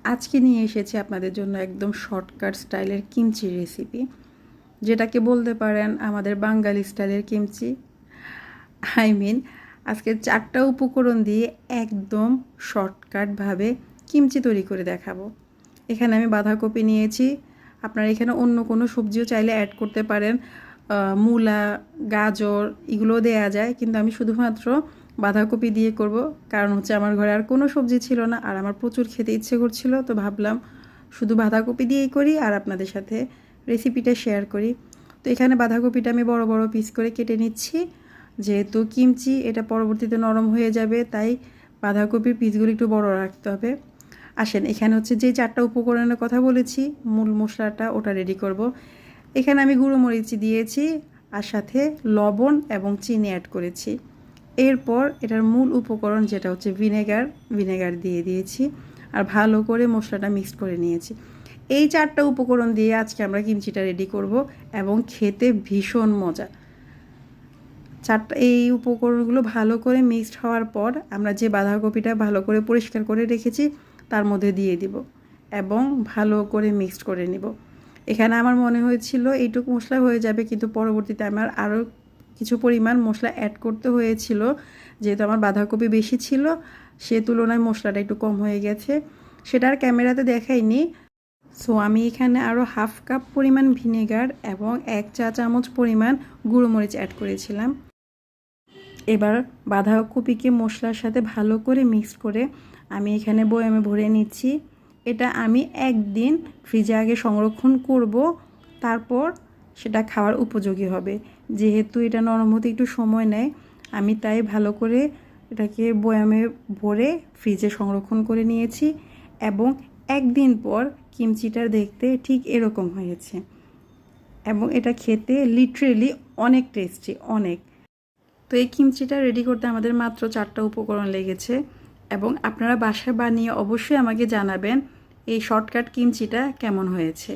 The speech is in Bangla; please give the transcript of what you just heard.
আজকে নিয়ে এসেছি আপনাদের জন্য একদম শর্টকাট স্টাইলের কিমচি রেসিপি, যেটাকে বলতে পারেন আমাদের বাঙালি স্টাইলের কিমচি। আজকে 4টা উপকরণ দিয়ে একদম শর্টকাটভাবে কিমচি তৈরি করে দেখাবো। এখানে আমি বাঁধাকপি নিয়েছি, আপনারা এখানে অন্য কোনো সবজিও চাইলে অ্যাড করতে পারেন, মূলা, গাজর এগুলোও দেয়া যায়, কিন্তু আমি শুধুমাত্র বাঁধাকপি দিয়ে করব। কারণ হচ্ছে আমার ঘরে আর কোনো সবজি ছিল না, আর আমার প্রচুর খেতে ইচ্ছে করছিল, তো ভাবলাম শুধু বাঁধাকপি দিয়েই করি আর আপনাদের সাথে রেসিপিটা শেয়ার করি। তো এখানে বাঁধাকপিটা আমি বড় বড় পিস করে কেটে নিচ্ছি, যেহেতু কিমচি এটা পরবর্তীতে নরম হয়ে যাবে, তাই বাঁধাকপির পিসগুলো একটু বড় রাখতে হবে। আসেন, এখানে হচ্ছে যে 4টা উপকরণের কথা বলেছি, মূল মশলাটা ওটা রেডি করব। এখানে আমি গুঁড়ো মরিচ দিয়েছি, আর সাথে লবণ এবং চিনি অ্যাড করেছি। এরপর এটার মূল উপকরণ যেটা হচ্ছে ভিনেগার দিয়ে দিয়েছি, আর ভালো করে মশলাটা মিক্স করে নিয়েছি। এই 4টা উপকরণ দিয়ে আজকে আমরা কিমচিটা রেডি করব, এবং খেতে ভীষণ মজা। এই উপকরণগুলো ভালো করে মিক্সড হওয়ার পর আমরা যে বাঁধাকপিটা ভালো করে পরিষ্কার করে রেখেছি তার মধ্যে দিয়ে দিব এবং ভালো করে মিক্সড করে নিব। এখানে আমার মনে হয়েছিল এইটুকু মশলা হয়ে যাবে, কিন্তু পরবর্তীতে আমার আরও কিছু পরিমাণ মশলা অ্যাড করতে হয়েছিল, যেহেতু আমার বাঁধাকপি বেশি ছিল, সে তুলনায় মশলাটা একটু কম হয়ে গেছে। সেটা আর ক্যামেরাতে দেখাইনি। সো আমি এখানে আরও হাফ কাপ পরিমাণ ভিনেগার এবং 1 চা চামচ পরিমাণ গুঁড়ো মরিচ অ্যাড করেছিলাম। এবার বাঁধাকপিকে মশলার সাথে ভালো করে মিক্স করে আমি এখানে বয়ামে ভরে নিচ্ছি। এটা আমি একদিন ফ্রিজে আগে সংরক্ষণ করব, তারপর সেটা খাওয়ার উপযোগী হবে। যেহেতু এটা নরম হতে একটু সময় নেয়, আমি তাই ভালো করে এটাকে বয়ামে ভরে ফ্রিজে সংরক্ষণ করে নিয়েছি, এবং একদিন পর কিমচিটা দেখতে ঠিক এরকম হয়েছে, এবং এটা খেতে লিটারেলি অনেক টেস্টি, অনেক। তো এই কিমচিটা রেডি করতে আমাদের মাত্র 4টা উপকরণ লেগেছে, এবং আপনারা বাসায় বানিয়ে অবশ্যই আমাকে জানাবেন এই শর্টকাট কিমচিটা কেমন হয়েছে।